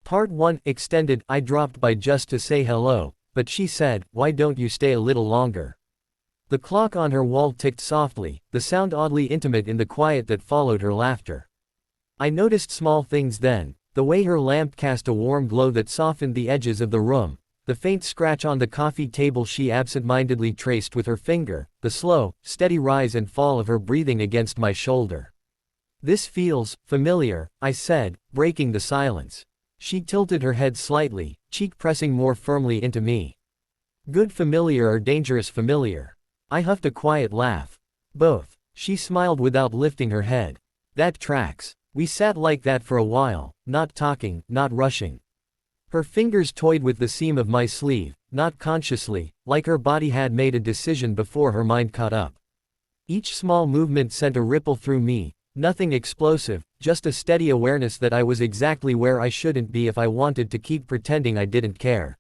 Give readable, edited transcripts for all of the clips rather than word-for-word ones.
Part 1 Extended. I dropped by just to say hello, but she said, "Why don't you stay a little longer?" The clock on her wall ticked softly, the sound oddly intimate in the quiet that followed her laughter. I noticed small things then, the way her lamp cast a warm glow that softened the edges of the room, the faint scratch on the coffee table she absent-mindedly traced with her finger, the slow, steady rise and fall of her breathing against my shoulder. "This feels familiar," I said, breaking the silence. She tilted her head slightly, cheek pressing more firmly into me. "Good familiar or dangerous familiar?" I huffed a quiet laugh. "Both." She smiled without lifting her head. "That tracks." We sat like that for a while, not talking, not rushing. Her fingers toyed with the seam of my sleeve, not consciously, like her body had made a decision before her mind caught up. Each small movement sent a ripple through me, nothing explosive, just a steady awareness that I was exactly where I shouldn't be if I wanted to keep pretending I didn't care.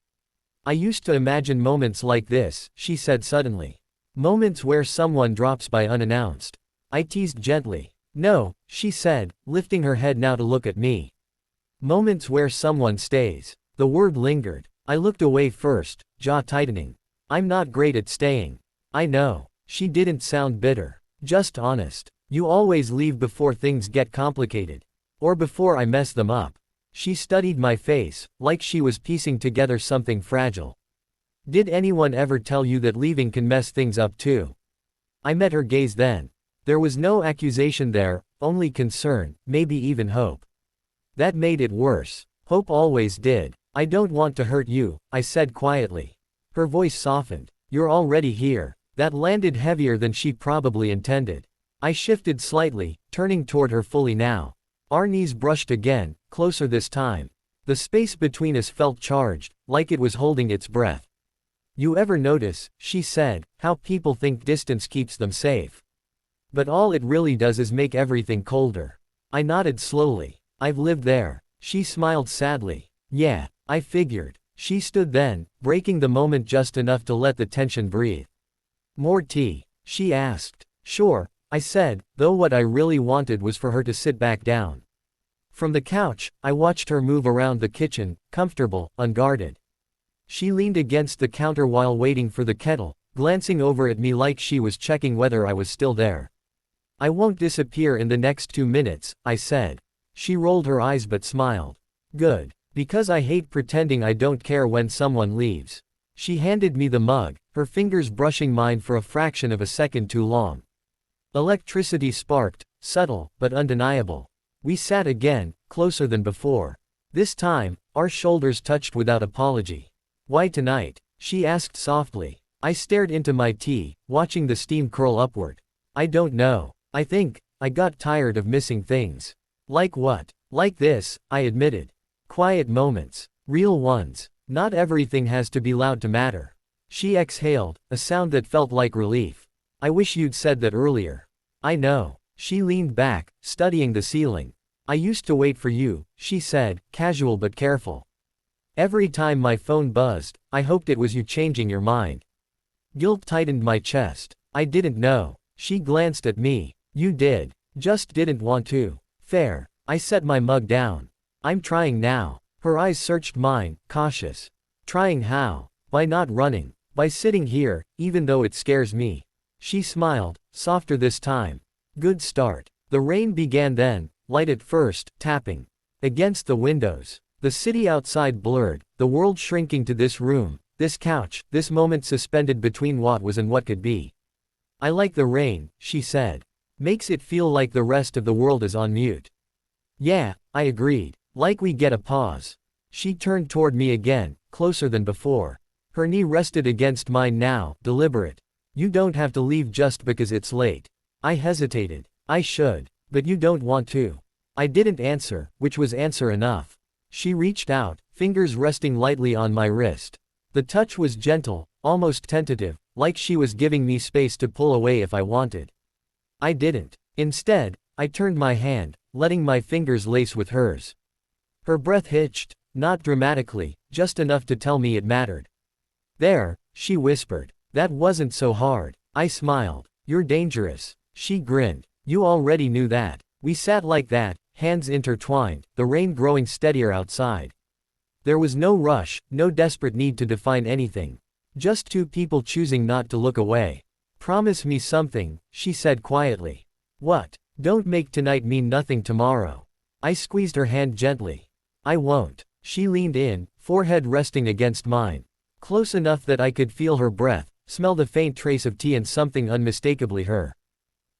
"I used to imagine moments like this," she said suddenly. "Moments where someone drops by unannounced." I teased gently. "No," she said, lifting her head now to look at me. "Moments where someone stays." The word lingered. I looked away first, jaw tightening. "I'm not great at staying." "I know." She didn't sound bitter. Just honest. "You always leave before things get complicated. Or before I mess them up." She studied my face, like she was piecing together something fragile. "Did anyone ever tell you that leaving can mess things up too?" I met her gaze then. There was no accusation there, only concern, maybe even hope. That made it worse. Hope always did. "I don't want to hurt you," I said quietly. Her voice softened. "You're already here." That landed heavier than she probably intended. I shifted slightly, turning toward her fully now. Our knees brushed again, closer this time. The space between us felt charged, like it was holding its breath. "You ever notice," she said, "how people think distance keeps them safe? But all it really does is make everything colder." I nodded slowly. "I've lived there." She smiled sadly. "Yeah, I figured." She stood then, breaking the moment just enough to let the tension breathe. "More tea?" she asked. "Sure," I said, though what I really wanted was for her to sit back down. From the couch, I watched her move around the kitchen, comfortable, unguarded. She leaned against the counter while waiting for the kettle, glancing over at me like she was checking whether I was still there. "I won't disappear in the next 2 minutes," I said. She rolled her eyes but smiled. "Good. Because I hate pretending I don't care when someone leaves." She handed me the mug, her fingers brushing mine for a fraction of a second too long. Electricity sparked, subtle, but undeniable. We sat again, closer than before. This time, our shoulders touched without apology. "Why tonight?" she asked softly. I stared into my tea, watching the steam curl upward. "I don't know. I think I got tired of missing things." "Like what?" "Like this," I admitted. "Quiet moments. Real ones. Not everything has to be loud to matter." She exhaled, a sound that felt like relief. "I wish you'd said that earlier." "I know." She leaned back, studying the ceiling. "I used to wait for you," she said, casual but careful. "Every time my phone buzzed, I hoped it was you changing your mind." Guilt tightened my chest. "I didn't know." She glanced at me. "You did. Just didn't want to." "Fair." I set my mug down. "I'm trying now." Her eyes searched mine, cautious. "Trying how?" "By not running. By sitting here, even though it scares me." She smiled, softer this time. "Good start." The rain began then, light at first, tapping against the windows. The city outside blurred, the world shrinking to this room, this couch, this moment suspended between what was and what could be. "I like the rain," she said. "Makes it feel like the rest of the world is on mute." "Yeah," I agreed. "Like we get a pause." She turned toward me again, closer than before. Her knee rested against mine now, deliberate. "You don't have to leave just because it's late." I hesitated. "I should. But you don't want to." I didn't answer, which was answer enough. She reached out, fingers resting lightly on my wrist. The touch was gentle, almost tentative, like she was giving me space to pull away if I wanted. I didn't. Instead, I turned my hand, letting my fingers lace with hers. Her breath hitched, not dramatically, just enough to tell me it mattered. "There," she whispered. "That wasn't so hard." I smiled. "You're dangerous." She grinned. "You already knew that." We sat like that, hands intertwined, the rain growing steadier outside. There was no rush, no desperate need to define anything. Just two people choosing not to look away. Promise me something, she said quietly. What? Don't make tonight mean nothing tomorrow. I squeezed her hand gently. I won't. She leaned in, forehead resting against mine. Close enough that I could feel her breath, smell the faint trace of tea and something unmistakably her.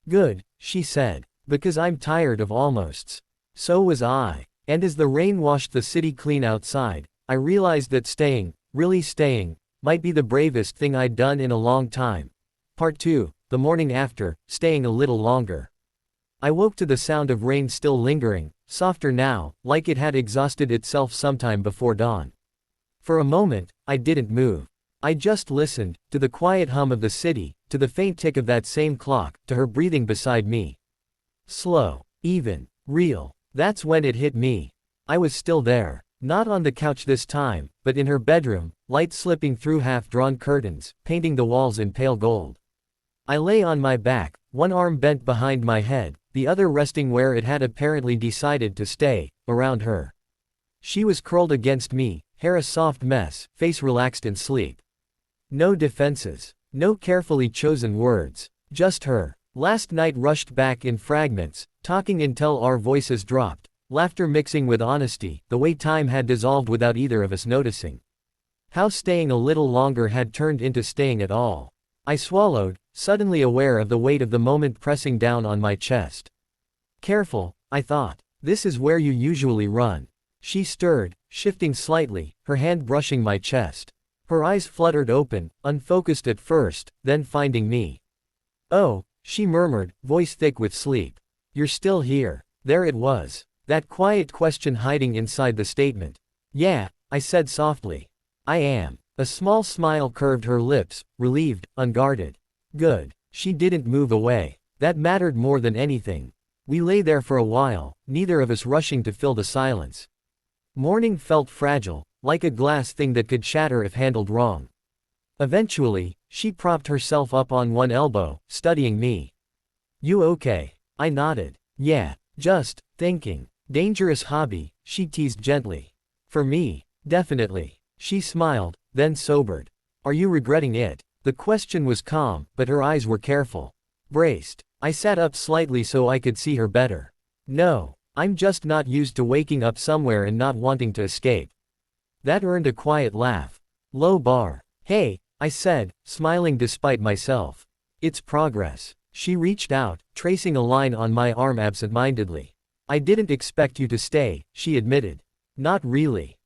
Good, she said. Because I'm tired of almosts. So was I. And as the rain washed the city clean outside, I realized that staying, really staying, might be the bravest thing I'd done in a long time. Part 2, the morning after, staying a little longer. I woke to the sound of rain still lingering, softer now, like it had exhausted itself sometime before dawn. For a moment, I didn't move. I just listened, to the quiet hum of the city, to the faint tick of that same clock, to her breathing beside me. Slow, even, real. That's when it hit me. I was still there. Not on the couch this time, but in her bedroom, light slipping through half-drawn curtains, painting the walls in pale gold. I lay on my back, one arm bent behind my head, the other resting where it had apparently decided to stay, around her. She was curled against me, hair a soft mess, face relaxed in sleep. No defenses. No carefully chosen words. Just her. Last night rushed back in fragments, talking until our voices dropped, laughter mixing with honesty, the way time had dissolved without either of us noticing. How staying a little longer had turned into staying at all. I swallowed, suddenly aware of the weight of the moment pressing down on my chest. Careful, I thought. This is where you usually run. She stirred, shifting slightly, her hand brushing my chest. Her eyes fluttered open, unfocused at first, then finding me. Oh, she murmured, voice thick with sleep. You're still here. There it was. That quiet question hiding inside the statement. Yeah, I said softly. I am. A small smile curved her lips, relieved, unguarded. Good. She didn't move away. That mattered more than anything. We lay there for a while, neither of us rushing to fill the silence. Morning felt fragile, like a glass thing that could shatter if handled wrong. Eventually, she propped herself up on one elbow, studying me. You okay? I nodded. Yeah, just thinking. Dangerous hobby, she teased gently. For me, definitely. She smiled, then sobered. Are you regretting it? The question was calm, but her eyes were careful. Braced. I sat up slightly so I could see her better. No, I'm just not used to waking up somewhere and not wanting to escape. That earned a quiet laugh. Low bar. Hey, I said, smiling despite myself. It's progress. She reached out, tracing a line on my arm absent-mindedly. I didn't expect you to stay, she admitted. Not really.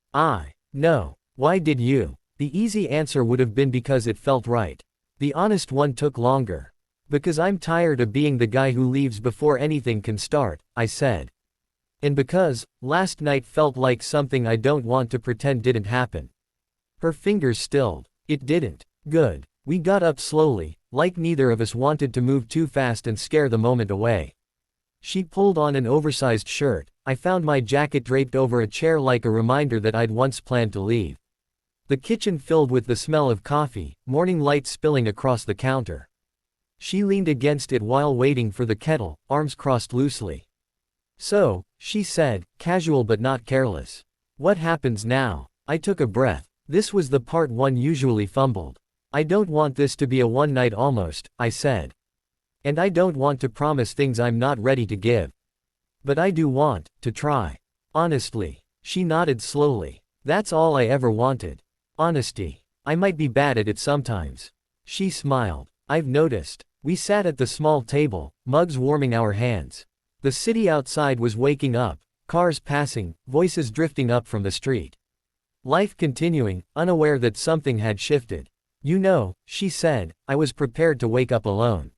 No. Why did you? The easy answer would have been because it felt right. The honest one took longer. Because I'm tired of being the guy who leaves before anything can start, I said. And because, last night felt like something I don't want to pretend didn't happen. Her fingers stilled. It didn't. Good. We got up slowly, like neither of us wanted to move too fast and scare the moment away. She pulled on an oversized shirt. I found my jacket draped over a chair like a reminder that I'd once planned to leave. The kitchen filled with the smell of coffee, morning light spilling across the counter. She leaned against it while waiting for the kettle, arms crossed loosely. So, she said, casual but not careless. What happens now? I took a breath. This was the part one usually fumbled. I don't want this to be a one-night almost, I said. And I don't want to promise things I'm not ready to give. But I do want to try. Honestly. She nodded slowly. That's all I ever wanted. Honesty. I might be bad at it sometimes. She smiled. I've noticed. We sat at the small table, mugs warming our hands. The city outside was waking up, cars passing, voices drifting up from the street. Life continuing, unaware that something had shifted. You know, she said, I was prepared to wake up alone.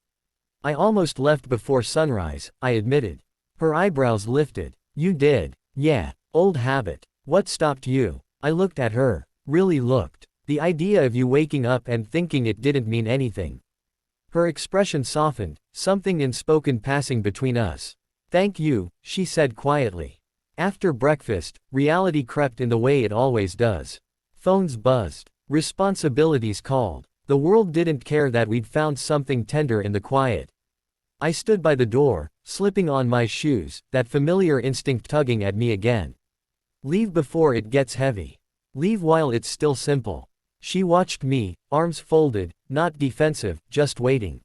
I almost left before sunrise, I admitted. Her eyebrows lifted. You did. Yeah, old habit. What stopped you? I looked at her. Really looked. The idea of you waking up and thinking it didn't mean anything. Her expression softened, something unspoken passing between us. Thank you, she said quietly. After breakfast, reality crept in the way it always does. Phones buzzed. Responsibilities called. The world didn't care that we'd found something tender in the quiet. I stood by the door, slipping on my shoes, that familiar instinct tugging at me again. Leave before it gets heavy. Leave while it's still simple. She watched me, arms folded, not defensive, just waiting.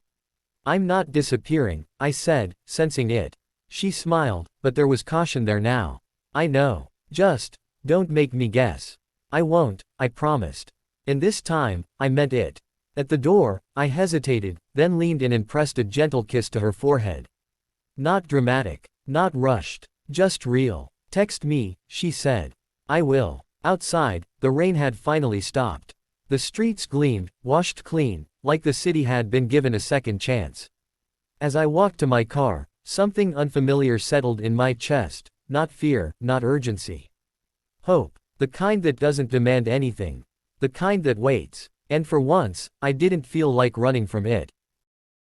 I'm not disappearing, I said, sensing it. She smiled, but there was caution there now. I know. Just, don't make me guess. I won't, I promised. And this time, I meant it. At the door, I hesitated, then leaned in and pressed a gentle kiss to her forehead. Not dramatic, not rushed, just real. Text me, she said. I will. Outside, the rain had finally stopped. The streets gleamed, washed clean, like the city had been given a second chance. As I walked to my car, something unfamiliar settled in my chest, not fear, not urgency. Hope, the kind that doesn't demand anything. The kind that waits. And for once, I didn't feel like running from it.